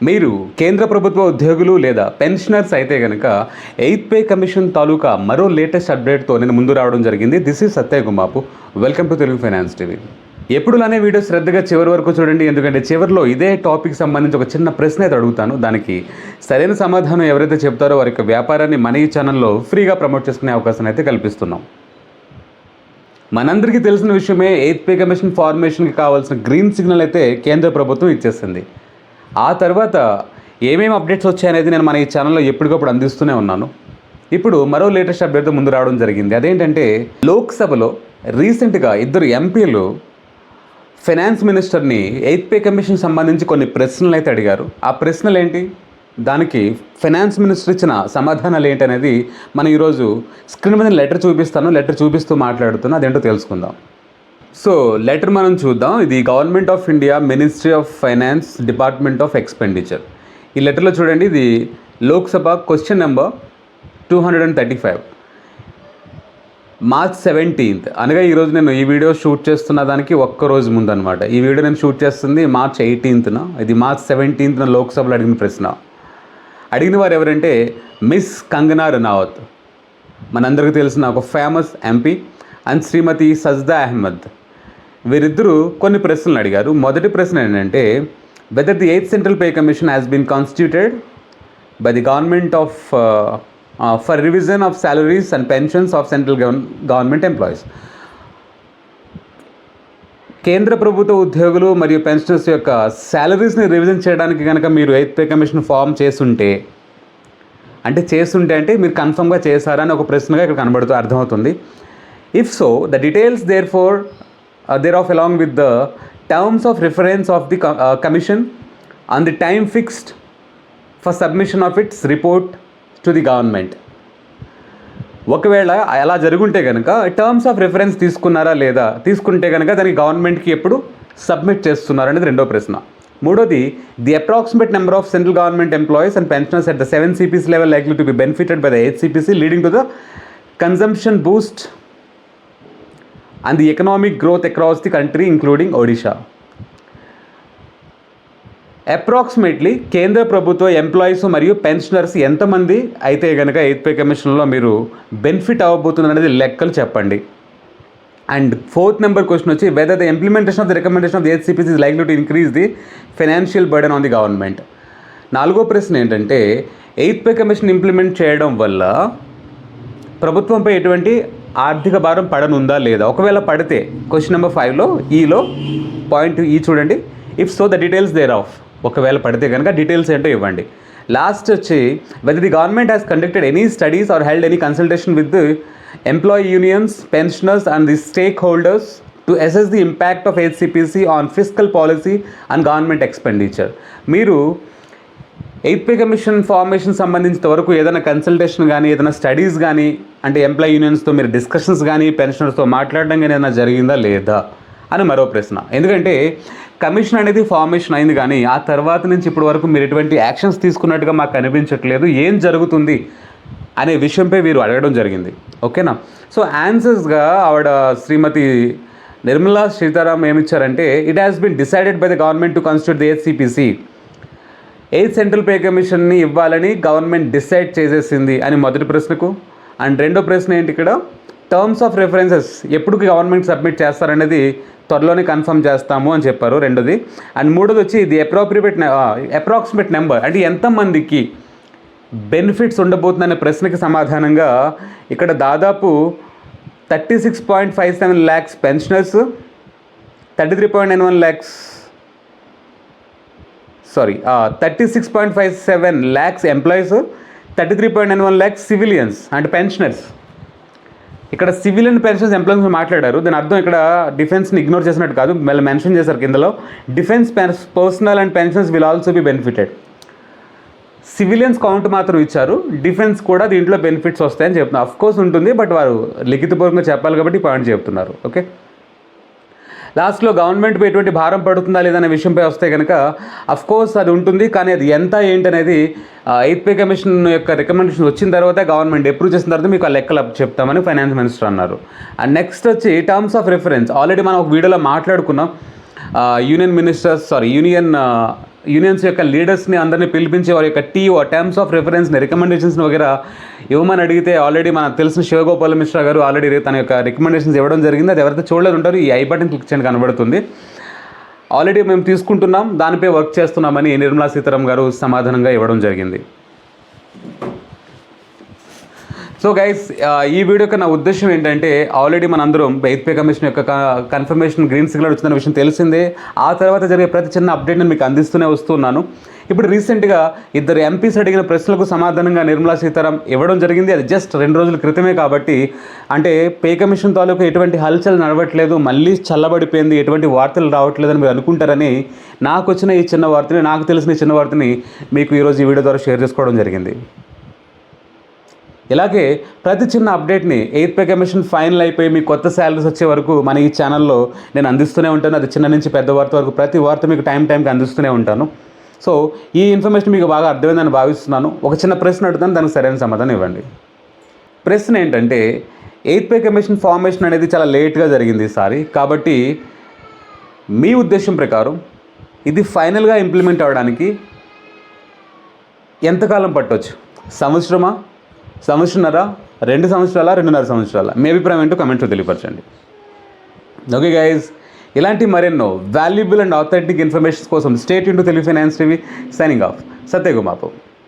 మీరు కేంద్ర ప్రభుత్వ ఉద్యోగులు లేదా పెన్షనర్స్ అయితే కనుక 8th పే కమిషన్ తాలూకా మరో లేటెస్ట్ అప్డేట్తో నేను ముందు రావడం జరిగింది. This is Satya Gumapu. Welcome to Telugu finance TV. ఎప్పుడులానే వీడియో శ్రద్ధగా చివరి వరకు చూడండి, ఎందుకంటే చివరిలో ఇదే టాపిక్ సంబంధించి ఒక చిన్న ప్రశ్న అయితే అడుగుతాను. దానికి సరైన సమాధానం ఎవరైతే చెప్తారో వారి యొక్క వ్యాపారాన్ని మన ఈ ఛానల్లో ఫ్రీగా ప్రమోట్ చేసుకునే అవకాశాన్ని అయితే కల్పిస్తున్నాం. మనందరికీ తెలిసిన విషయమే 8th పే కమిషన్ ఫార్మేషన్కి కావాల్సిన గ్రీన్ సిగ్నల్ అయితే కేంద్ర ప్రభుత్వం ఇచ్చేసింది. ఆ తర్వాత ఏమేమి అప్డేట్స్ వచ్చాయనేది నేను మన ఈ ఛానల్లో ఎప్పటికప్పుడు అందిస్తూనే ఉన్నాను. ఇప్పుడు మరో లేటెస్ట్ అప్డేట్తో ముందు రావడం జరిగింది. అదేంటంటే లోక్సభలో రీసెంట్గా 2 ఎంపీలు ఫైనాన్స్ మినిస్టర్ని 8th పే కమిషన్ సంబంధించి కొన్ని ప్రశ్నలు అయితే అడిగారు. ఆ ప్రశ్నలు ఏంటి, దానికి ఫైనాన్స్ మినిస్టర్ ఇచ్చిన సమాధానాలు ఏంటి అనేది మనం ఈరోజు స్క్రీన్ మీద లెటర్ చూపిస్తాను. లెటర్ చూపిస్తూ మాట్లాడుతున్నా, అదేంటో తెలుసుకుందాం. సో లెటర్ మనం చూద్దాం. ఇది government of India, ministry of finance, department of expenditure. ఈ లెటర్లో చూడండి, ఇది Lok Sabha question number 235, March 17th, అనగా ఈరోజు నేను ఈ వీడియో షూట్ చేస్తున్న దానికి ఒక్కరోజు ముందు అనమాట. ఈ వీడియో నేను షూట్ చేస్తుంది March 18th. ఇది March 17th లోక్సభలో అడిగిన ప్రశ్న. అడిగిన వారు ఎవరంటే మిస్ కంగనా రనౌత్, మనందరికీ తెలిసిన ఒక famous MP, and Shrimati Sajda Ahmed. వీరిద్దరూ కొన్ని ప్రశ్నలు అడిగారు. మొదటి ప్రశ్న ఏంటంటే, whether the 8th central pay commission has been constituted by the government of for revision of salaries and pensions of central government employees. కేంద్ర ప్రభుత్వ ఉద్యోగులు మరియు పెన్షనర్స్ యొక్క శాలరీస్ని రివిజన్ చేయడానికి కనుక మీరు 8th పే కమిషన్ ఫామ్ చేస్తుంటే అంటే మీరు కన్ఫర్మ్గా చేశారని ఒక ప్రశ్నగా ఇక్కడ అర్థమవుతుంది. If so, the details therefore thereof along with the terms of reference of the commission and the time fixed for submission of its report to the government. ఒకవేళ అలా జరుగుంటే కనుక టర్మ్స్ ఆఫ్ రిఫరెన్స్ తీసుకున్నారా లేదా, తీసుకుంటే కనుక దానికి గవర్నమెంట్కి ఎప్పుడు సబ్మిట్ చేస్తున్నారు అనేది రెండో ప్రశ్న. మూడోది, the approximate number of central government employees and pensioners at the 7 CPC level likely to be benefited by the 8th CPC leading to the consumption Boost and the economic growth across the country including Odisha. Approximately కేంద్ర ప్రభుత్వ employees మరియు pensioners ఎంతమంది అయితే కనుక 8th pay కమిషన్లో మీరు benefit అవ్వబోతుంది అనేది లెక్కలు చెప్పండి. అండ్ 4th నెంబర్ క్వశ్చన్ వచ్చి, whether the implementation of the recommendation of the 8th CPC is likely to increase the financial burden on the government. నాలుగో ప్రశ్న ఏంటంటే, 8th పే కమిషన్ ఇంప్లిమెంట్ చేయడం వల్ల ప్రభుత్వంపై ఎటువంటి ఆర్థిక భారం పడనుందా లేదా. ఒకవేళ పడితే క్వశ్చన్ నెంబర్ 5లో ఈలో పాయింట్ ఈ చూడండి, if so the details thereof. ఒకవేళ పడితే కనుక డీటెయిల్స్ ఏంటో ఇవ్వండి. లాస్ట్ వచ్చి, whether the government has conducted any studies or held any consultation with the employee unions, pensioners and the stakeholders to assess the impact of 8th CPC on fiscal policy and government expenditure. మీరు 8th pay commission formation సంబంధించిన వరకు ఏదైనా consultation కానీ, ఏదైనా studies కానీ, అంటే employee యూనియన్స్తో మీరు discussions కానీ, పెన్షనర్స్తో మాట్లాడడం కానీ ఏదైనా జరిగిందా లేదా అని మరో ప్రశ్న. ఎందుకంటే కమిషన్ అనేది ఫార్మేషన్ అయింది, కానీ ఆ తర్వాత నుంచి ఇప్పటి వరకు మీరు ఎటువంటి యాక్షన్స్ తీసుకున్నట్టుగా మాకు కనిపించట్లేదు. ఏం జరుగుతుంది అనే విషయంపై వీరు అడగడం జరిగింది. ఓకేనా. సో ఆన్సర్స్గా ఆవిడ శ్రీమతి నిర్మలా సీతారామన్ ఏమిచ్చారంటే, it has been decided by the government to constitute the 8th CPC. 8th central pay కమిషన్ని ఇవ్వాలని గవర్నమెంట్ డిసైడ్ చేసేసింది అని మొదటి ప్రశ్నకు. అండ్ రెండో ప్రశ్న ఏంటి, ఇక్కడ టర్మ్స్ ఆఫ్ రెఫరెన్సెస్ ఎప్పుడు గవర్నమెంట్ సబ్మిట్ చేస్తారనేది త్వరలోనే కన్ఫర్మ్ చేస్తాము అని చెప్పారు రెండోది. అండ్ మూడోది వచ్చి ది అప్రాక్సిమేట్ నెంబర్, అంటే ఎంతమందికి బెనిఫిట్స్ ఉండబోతుందనే ప్రశ్నకి సమాధానంగా ఇక్కడ దాదాపు 36.57 lakhs pensioners, 36.57 lakhs employees, 33.91 lakhs civilians and pensioners. ఇక్కడ సివిలియన్ పెన్షన్స్ ఎంప్లాయీస్ మాట్లాడారు. దాని అర్థం ఇక్కడ డిఫెన్స్ని ఇగ్నోర్ చేసినట్టు కాదు, మళ్ళీ మెన్షన్ చేశారు కిందలో, defence personnel and pensions will also be benefited. Civilians count మాత్రం ఇచ్చారు, డిఫెన్స్ కూడా దీంట్లో బెనిఫిట్స్ వస్తాయని చెప్తున్నారు. అఫ్కోర్స్ ఉంటుంది, బట్ వారు లిఖితపూర్వకంగా చెప్పాలి కాబట్టి పాయింట్ చెప్తున్నారు. ఓకే. లాస్ట్లో గవర్నమెంట్పై ఎటువంటి భారం పడుతుందా లేదనే విషయంపై వస్తే కనుక అఫ్కోర్స్ అది ఉంటుంది, కానీ అది ఎంత ఏంటనేది 8th పే కమిషన్ యొక్క రికమెండేషన్ వచ్చిన తర్వాత గవర్నమెంట్ అప్రూవ్ చేసిన తర్వాత మీకు ఆ లెక్కలు చెప్తామని ఫైనాన్స్ మినిస్టర్ అన్నారు. అండ్ నెక్స్ట్ వచ్చి టర్మ్స్ ఆఫ్ రిఫరెన్స్. ఆల్రెడీ మనం ఒక వీడియోలో మాట్లాడుకున్నాం. యూనియన్ యూనియన్స్ యొక్క లీడర్స్ని అందరినీ పిలిపించి వారి యొక్క టీఓ టర్మ్స్ ఆఫ్ రెఫరెన్స్ని రికమెండేషన్స్ని వగేరా ఇవ్వమని అడిగితే ఆల్రెడీ మనకు తెలిసిన శివగోపాల మిశ్రా గారు ఆల్రెడీ తన యొక్క రికమెండేషన్స్ ఇవ్వడం జరిగింది. అది ఎవరైతే చూడలేదు ఉంటారో ఈ ఐ బటన్ క్లిక్ చేయండి, కనబడుతుంది. ఆల్రెడీ మేము తీసుకుంటున్నాం, దానిపై వర్క్ చేస్తున్నామని నిర్మలా సీతారామన్ గారు సమాధానంగా ఇవ్వడం జరిగింది. సో గైస్, ఈ వీడియోకి నా ఉద్దేశం ఏంటంటే ఆల్రెడీ మనందరం 8th పే కమిషన్ యొక్క కన్ఫర్మేషన్ గ్రీన్ సిగ్నల్ వచ్చిన విషయం తెలిసిందే. ఆ తర్వాత జరిగే ప్రతి చిన్న అప్డేట్ని మీకు అందిస్తూనే వస్తున్నాను. ఇప్పుడు రీసెంట్గా 2 ఎంపీస్ అడిగిన ప్రశ్నలకు సమాధానంగా నిర్మలా సీతారామన్ ఇవ్వడం జరిగింది. అది జస్ట్ 2 రోజుల క్రితమే కాబట్టి, అంటే పే కమిషన్ తాలూకు ఎటువంటి హల్చల్ నడవట్లేదు, మళ్ళీ చల్లబడిపోయింది, ఎటువంటి వార్తలు రావట్లేదని మీరు అనుకుంటారని నాకు వచ్చిన ఈ చిన్న వార్తని, నాకు తెలిసిన ఈ చిన్న వార్తని మీకు ఈరోజు ఈ వీడియో ద్వారా షేర్ చేసుకోవడం జరిగింది. ఇలాగే ప్రతి చిన్న అప్డేట్ని 8th పే కమిషన్ ఫైనల్ అయిపోయి మీ కొత్త శాలరీస్ వచ్చే వరకు మన ఈ ఛానల్లో నేను అందిస్తూనే ఉంటాను. అది చిన్న నుంచి పెద్ద వార్త వరకు ప్రతి వార్త మీకు టైంకి అందిస్తూనే ఉంటాను. సో ఈ ఇన్ఫర్మేషన్ మీకు బాగా అర్థమైందని భావిస్తున్నాను. ఒక చిన్న ప్రశ్న అడుగుతాను, దానికి సరైన సమాధానం ఇవ్వండి. ప్రశ్న ఏంటంటే 8th పే కమిషన్ ఫార్మేషన్ అనేది చాలా లేట్గా జరిగింది ఈసారి. కాబట్టి మీ ఉద్దేశం ప్రకారం ఇది ఫైనల్గా ఇంప్లిమెంట్ అవ్వడానికి ఎంతకాలం పట్టవచ్చు? సంవత్సరమా, సంవత్సరంన్నర, 2 సంవత్సరాల, 2.5 సంవత్సరాల? మీ అభిప్రాయం ఏంటో కమెంట్లో తెలియపరచండి. ఓకే గైజ్, ఇలాంటి మరెన్నో వాల్యుబుల్ అండ్ ఆథెంటిక్ ఇన్ఫర్మేషన్స్ కోసం stay tune to Telugu finance TV. Signing off, Satya Gummapu.